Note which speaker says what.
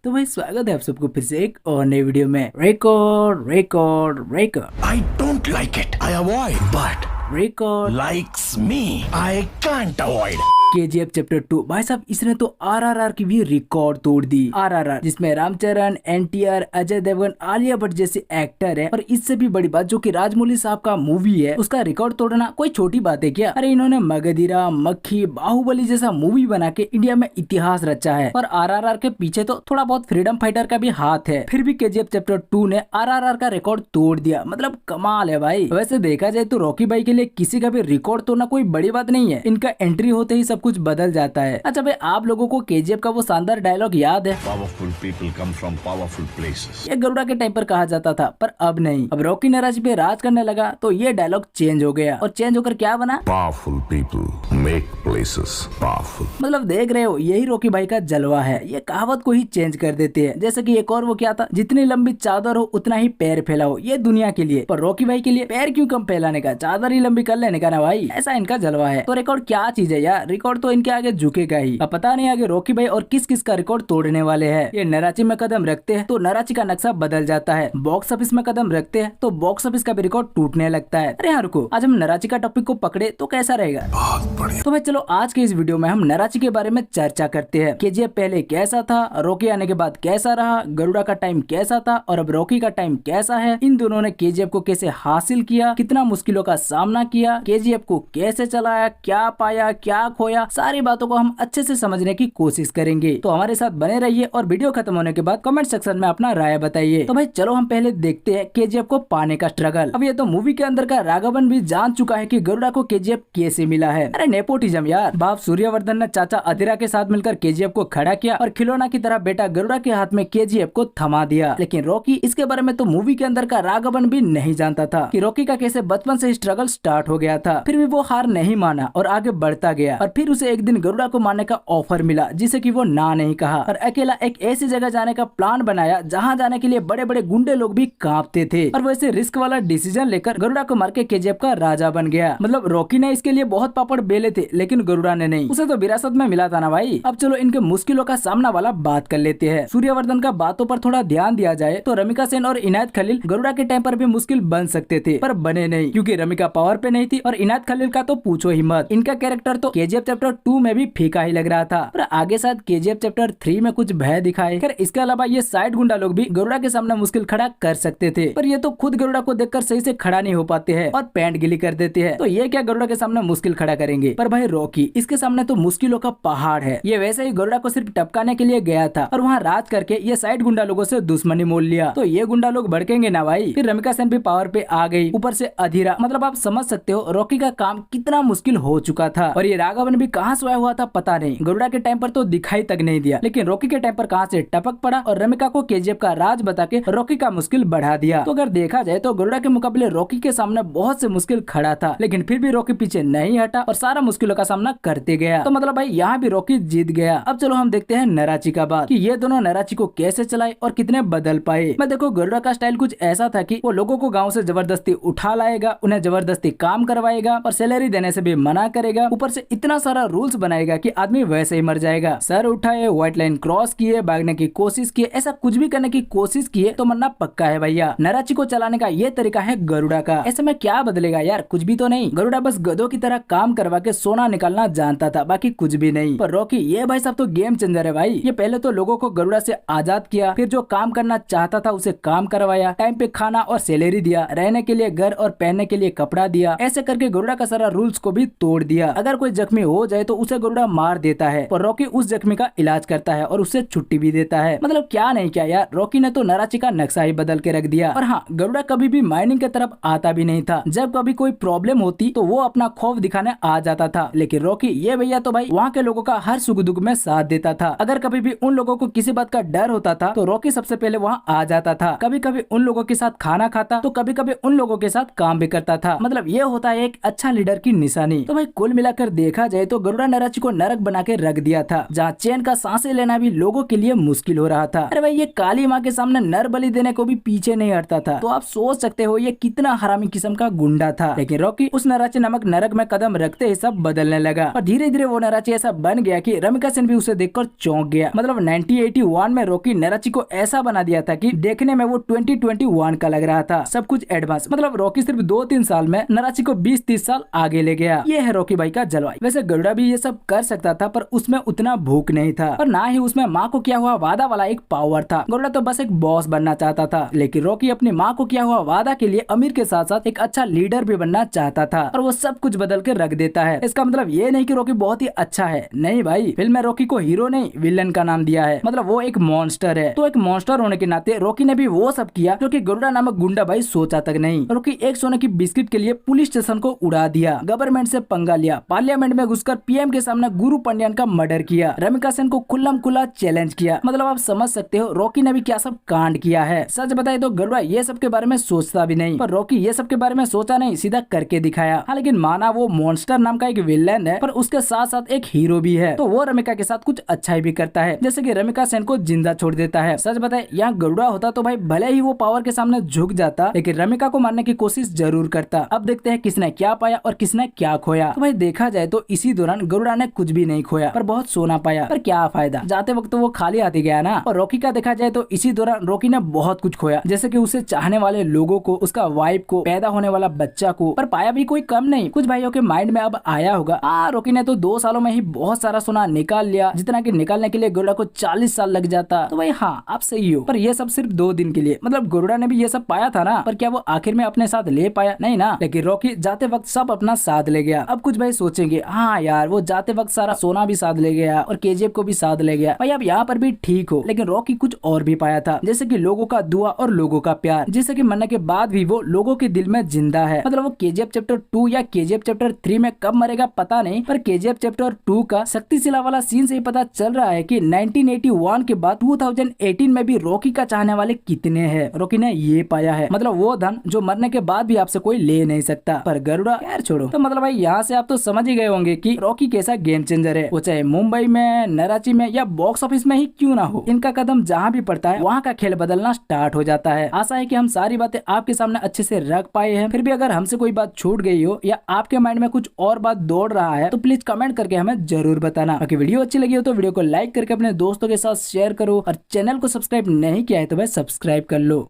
Speaker 1: तो भाई स्वागत है आप सबको फिर से एक और नई वीडियो में। Record record record
Speaker 2: I don't like it. I avoid. But
Speaker 1: record
Speaker 2: likes me. I can't avoid.
Speaker 1: KGF chapter 2। भाई साहब इसने तो RRR की भी रिकॉर्ड तोड़ दी। RRR जिसमें रामचरण, NTR, अजय देवगन, आलिया भट्ट जैसे एक्टर है और इससे भी बड़ी बात जो कि राजमौली साहब का मूवी है उसका रिकॉर्ड तोड़ना कोई छोटी बात है क्या। अरे इन्होंने मगधीरा, मक्खी, बाहुबली जैसा मूवी बना के इंडिया में इतिहास रचा है और RRR के पीछे तो थोड़ा बहुत फ्रीडम फाइटर का भी हाथ है। फिर भी KGF चैप्टर 2 ने RRR का रिकॉर्ड तोड़ दिया। मतलब कमाल है भाई। वैसे देखा जाए तो रॉकी भाई के लिए किसी का भी रिकॉर्ड तोड़ना कोई बड़ी बात नहीं है। इनका एंट्री होते ही सब कुछ बदल जाता है। अच्छा भाई आप लोगों को KGF का वो शानदार डायलॉग याद है?
Speaker 2: Powerful people come from powerful places.
Speaker 1: ये गरुड़ा के टाइम पर कहा जाता था पर अब नहीं। अब रॉकी नराज पे राज करने लगा तो ये डायलॉग चेंज हो गया और चेंज होकर क्या बना?
Speaker 2: Powerful people make places powerful.
Speaker 1: मतलब देख रहे हो यही रॉकी भाई का जलवा है। ये कहावत को ही चेंज कर देते हैं। जैसे कि एक और वो क्या था, जितनी लंबी चादर हो उतना ही पैर फैलाओ। ये दुनिया के लिए, पर रॉकी भाई के लिए पैर क्यों कम फैलाने का, चादर ही लंबी कर लेने का ना भाई। ऐसा इनका जलवा है। तो रिकॉर्ड क्या चीज है यार, रिकॉर्ड तो इनके आगे झुकेगा ही। अब पता नहीं आगे रॉकी भाई और किस किस का रिकॉर्ड तोड़ने वाले हैं। ये नराची में कदम रखते हैं तो नराची का नक्शा बदल जाता है। बॉक्स ऑफिस में कदम रखते हैं तो बॉक्स ऑफिस का भी रिकॉर्ड टूटने लगता है। अरे यार रुको, आज हम नराची का टॉपिक को पकड़े तो कैसा रहेगा?
Speaker 2: बहुत बढ़िया।
Speaker 1: तो भाई चलो आज के इस वीडियो में हम नराची के बारे में चर्चा करते हैं। KGF पहले कैसा था, रॉकी आने के बाद कैसा रहा, गरुड़ा का टाइम कैसा था और अब रॉकी का टाइम कैसा है, इन दोनों ने KGF को कैसे हासिल किया, कितना मुश्किलों का सामना किया, KGF को कैसे चलाया, क्या पाया क्या खोया, सारी बातों को हम अच्छे से समझने की कोशिश करेंगे। तो हमारे साथ बने रहिए और वीडियो खत्म होने के बाद कमेंट सेक्शन में अपना राय बताइए। तो भाई चलो हम पहले देखते हैं KGF को पाने का स्ट्रगल। अब ये तो मूवी के अंदर का राघवन भी जान चुका है कि गरुड़ा को KGF कैसे मिला है। अरे नेपोटिज्म यार। बाप सूर्यवर्धन ने चाचा अधीरा के साथ मिलकर KGF को खड़ा किया और खिलौना की तरह बेटा गरुड़ा के हाथ में KGF को थमा दिया। लेकिन रॉकी इसके बारे में तो मूवी के अंदर का राघवन भी नहीं जानता था कि रॉकी का कैसे बचपन से स्ट्रगल स्टार्ट हो गया था। फिर भी वो हार नहीं माना और आगे बढ़ता गया और फिर उसे एक दिन गरुड़ा को मारने का ऑफर मिला जिसे कि वो ना नहीं कहा और अकेला एक ऐसी जगह जाने का प्लान बनाया जहां जाने के लिए बड़े बड़े गुंडे लोग भी कांपते थे और वैसे रिस्क वाला डिसीजन लेकर गरुड़ा को मार के KGF का राजा बन गया। मतलब रॉकी ने इसके लिए बहुत पापड़ बेले थे लेकिन गरुड़ा ने नहीं, उसे तो विरासत में मिला था ना भाई। अब चलो इनके मुश्किलों का सामना वाला बात कर लेते हैं। सूर्यवर्धन का बातों पर थोड़ा ध्यान दिया जाए तो रमिका सेन और इनायत खलील गरुड़ा के टाइम पर भी मुश्किल बन सकते थे पर बने नहीं, क्योंकि रमिका पावर पे नहीं थी और इनायत खलील का तो पूछो ही मत। इनका कैरेक्टर तो KGF चैप्टर 2 में भी फीका ही लग रहा था पर आगे शायद KGF चैप्टर 3 में कुछ भय दिखाए। खैर इसके अलावा ये साइड गुंडा लोग भी गरुड़ा के सामने मुश्किल खड़ा कर सकते थे पर ये तो खुद गरुड़ा को देखकर सही से खड़ा नहीं हो पाते हैं और पैंट गिली कर देते हैं। तो ये क्या गरुड़ा के सामने मुश्किल खड़ा करेंगे। पर भाई रॉकी इसके सामने तो मुश्किलों का पहाड़ है। ये वैसे ही गरुड़ा को सिर्फ टपकाने के लिए गया था और वहाँ राज करके ये साइड गुंडा लोगों से दुश्मनी मोल लिया। तो ये गुंडा लोग भड़केंगे ना भाई। फिर रमिका सेन भी पावर पे आ गई, ऊपर से अधीरा। मतलब आप समझ सकते हो रॉकी का काम कितना मुश्किल हो चुका था। और ये राघवन भी कहाँ सोया हुआ था पता नहीं, गरुड़ा के टाइम पर तो दिखाई तक नहीं दिया लेकिन रॉकी के टाइम पर कहाँ से टपक पड़ा और रमिका को KGF का राज बता के रॉकी का मुश्किल बढ़ा दिया। तो अगर देखा जाए तो गरुड़ा के मुकाबले रॉकी के सामने बहुत से मुश्किल खड़ा था लेकिन फिर भी रॉकी पीछे नहीं हटा और सारा मुश्किलों का सामना करते गया। तो मतलब भाई यहाँ भी रॉकी जीत गया। अब चलो हम देखते हैं नराची का बात कि ये दोनों नराची को कैसे चलाए और कितने बदल पाए। मैं देखो गरुड़ा का स्टाइल कुछ ऐसा था कि वो लोगों को गाँव से जबरदस्ती उठा लाएगा, उन्हें जबरदस्ती काम करवाएगा और सैलरी देने से भी मना करेगा। ऊपर से इतना सारा रूल्स बनाएगा कि आदमी वैसे ही मर जाएगा। सर उठाए, व्हाइट लाइन क्रॉस किए, भागने की कोशिश किए, ऐसा कुछ भी करने की कोशिश किए तो मरना पक्का है भैया। नराची को चलाने का ये तरीका है गरुड़ा का। ऐसे में क्या बदलेगा यार, कुछ भी तो नहीं। गरुड़ा बस गधों की तरह काम करवा के सोना निकालना जानता था, बाकी कुछ भी नहीं। पर रॉकी ये भाई साहब तो गेम चेंजर है भाई। ये पहले तो लोगों को गरुड़ा से आजाद किया, फिर जो काम करना चाहता था उसे काम करवाया, टाइम पे खाना और सैलरी दिया, रहने के लिए घर और पहनने के लिए कपड़ा दिया। ऐसे करके गरुड़ा का सारा रूल्स को भी तोड़ दिया। अगर कोई जख्मी हो जाए तो उसे गरुड़ा मार देता है पर रॉकी उस जख्मी का इलाज करता है और उससे छुट्टी भी देता है। मतलब क्या नहीं क्या यार, रॉकी ने तो नराची का नक्शा ही बदल के रख दिया। और हाँ, गरुड़ा कभी भी माइनिंग की तरफ आता भी नहीं था। जब कभी कोई प्रॉब्लम होती तो वो अपना खौफ दिखाने आ जाता था, लेकिन रॉकी ये भैया तो भाई वहाँ के लोगों का हर सुख दुख में साथ देता था। अगर कभी भी उन लोगों को किसी बात का डर होता था तो रॉकी सबसे पहले वहाँ आ जाता था। कभी कभी उन लोगों के साथ खाना खाता तो कभी कभी उन लोगों के साथ काम भी करता था। मतलब ये होता है एक अच्छा लीडर की निशानी। तो भाई कुल मिलाकर देखा जाए तो गरुड़ा नराची को नरक बना के रख दिया था, जहाँ चैन का सांसें लेना भी लोगों के लिए मुश्किल हो रहा था। अरे भाई, ये काली माँ के सामने नर बलि देने को भी पीछे नहीं हटता था। तो आप सोच सकते हो ये कितना हरामी किस्म का गुंडा था। लेकिन रॉकी उस नराची नामक नरक में कदम रखते ही सब बदलने लगा और धीरे धीरे वो नराची ऐसा बन गया कि रमिका सेन भी उसे देखकर चौंक गया। मतलब 1981 में रॉकी नराची को ऐसा बना दिया था कि देखने में वो 2021 का लग रहा था, सब कुछ एडवांस। मतलब रॉकी सिर्फ 2-3 साल में नराची को 20-30 साल आगे ले गया। ये है रॉकी भाई का जलवायु। वैसे गरुड़ा भी ये सब कर सकता था, पर उसमें उतना भूख नहीं था और ना ही उसमें माँ को किया हुआ वादा वाला एक पावर था। गरुड़ा तो बस एक बॉस बनना चाहता था, लेकिन रॉकी अपनी माँ को किया हुआ वादा के लिए अमीर के साथ साथ एक अच्छा लीडर भी बनना चाहता था और वो सब कुछ बदल के रख देता है। इसका मतलब ये नहीं कि रॉकी बहुत ही अच्छा है, नहीं भाई, फिल्म में रॉकी को हीरो नहीं विलन का नाम दिया है। मतलब वो एक मॉन्स्टर है। तो एक मॉन्स्टर होने के नाते रॉकी ने भी वो सब किया जो कि गरुड़ा नामक गुंडा भाई सोचा तक नहीं। रॉकी एक सोने की बिस्किट के लिए पुलिस स्टेशन को उड़ा दिया, गवर्नमेंट से पंगा लिया, पार्लियामेंट में घुसकर पीएम के सामने गुरु पंड्यान का मर्डर किया, रमिका सेन को खुल्लम खुला चैलेंज किया। मतलब आप समझ सकते हो रॉकी ने भी क्या सब कांड किया है। सच बताए तो गरुड़ा ये सब के बारे में सोचता भी नहीं, पर रॉकी ये सब के बारे में सोचा नहीं, सीधा करके दिखाया। हाँ, लेकिन माना वो मॉन्स्टर नाम का एक विलेन है, पर उसके साथ साथ एक हीरो भी है। तो वो रमिका के साथ कुछ अच्छाई भी करता है, जैसे कि रमिका सेन को जिंदा छोड़ देता है। सच बताए यहाँ गरुड़ा होता तो भाई भले ही वो पावर के सामने झुक जाता, लेकिन रमिका को मारने की कोशिश जरूर करता। अब देखते हैं किसने क्या पाया और किसने क्या खोया। तो भाई देखा जाए तो इसी दौरान गरुड़ा ने कुछ भी नहीं खोया, पर बहुत सोना पाया। पर क्या फायदा, जाते वक्त तो वो खाली हाथी गया ना। और रॉकी का देखा जाए तो इसी दौरान रॉकी ने बहुत कुछ खोया, जैसे कि उसे चाहने वाले लोगों को, उसका वाइफ को, पैदा होने वाला बच्चा को। पर पाया भी कोई कम नहीं। कुछ भाइयों के माइंड में अब आया होगा, रॉकी ने तो 2 सालों में ही बहुत सारा सोना निकाल लिया, जितना कि निकालने के लिए गरुड़ा को 40 साल लग जाता। तो भाई हाँ, आप सही हो, पर ये सब सिर्फ 2 दिन के लिए। मतलब गरुड़ा ने भी ये सब पाया था ना, पर क्या वो आखिर में अपने साथ ले पाया? नहीं ना। लेकिन रॉकी जाते वक्त सब अपना साथ ले गया। अब कुछ भाई सोचेंगे, हाँ यार वो जाते वक्त सारा सोना भी साथ ले गया और केजीएफ को भी साथ ले गया। भाई अब यहाँ पर भी ठीक हो, लेकिन रॉकी कुछ और भी पाया था, जैसे कि लोगों का दुआ और लोगों का प्यार, जिससे कि मरने के बाद भी वो लोगों के दिल में जिंदा है। मतलब वो केजीएफ चैप्टर 2 या केजीएफ चैप्टर 3 में कब मरेगा पता नहीं, पर केजीएफ चैप्टर 2 का शक्तिशिला वाला सीन से ही पता चल रहा है कि 1981 के बाद 2018 में भी रॉकी का चाहने वाले कितने हैं। रॉकी ने ये पाया है, मतलब वो धन जो मरने के बाद भी आपसे कोई ले नहीं सकता। पर गरुड़ा यार छोड़ो। तो मतलब भाई यहाँ से आप तो समझ ही गए होंगे कि रॉकी कैसा गेम चेंजर है। वो चाहे मुंबई में, नराची में या बॉक्स ऑफिस में ही क्यों ना हो, इनका कदम जहाँ भी पड़ता है वहाँ का खेल बदलना स्टार्ट हो जाता है। आशा है कि हम सारी बातें आपके सामने अच्छे से रख पाए हैं। फिर भी अगर हमसे कोई बात छूट गई हो या आपके माइंड में कुछ और बात दौड़ रहा है, तो प्लीज कमेंट करके हमें जरूर बताना। बाकी वीडियो अच्छी लगी हो तो वीडियो को लाइक करके अपने दोस्तों के साथ शेयर करो और चैनल को सब्सक्राइब नहीं किया है तो भाई सब्सक्राइब कर लो।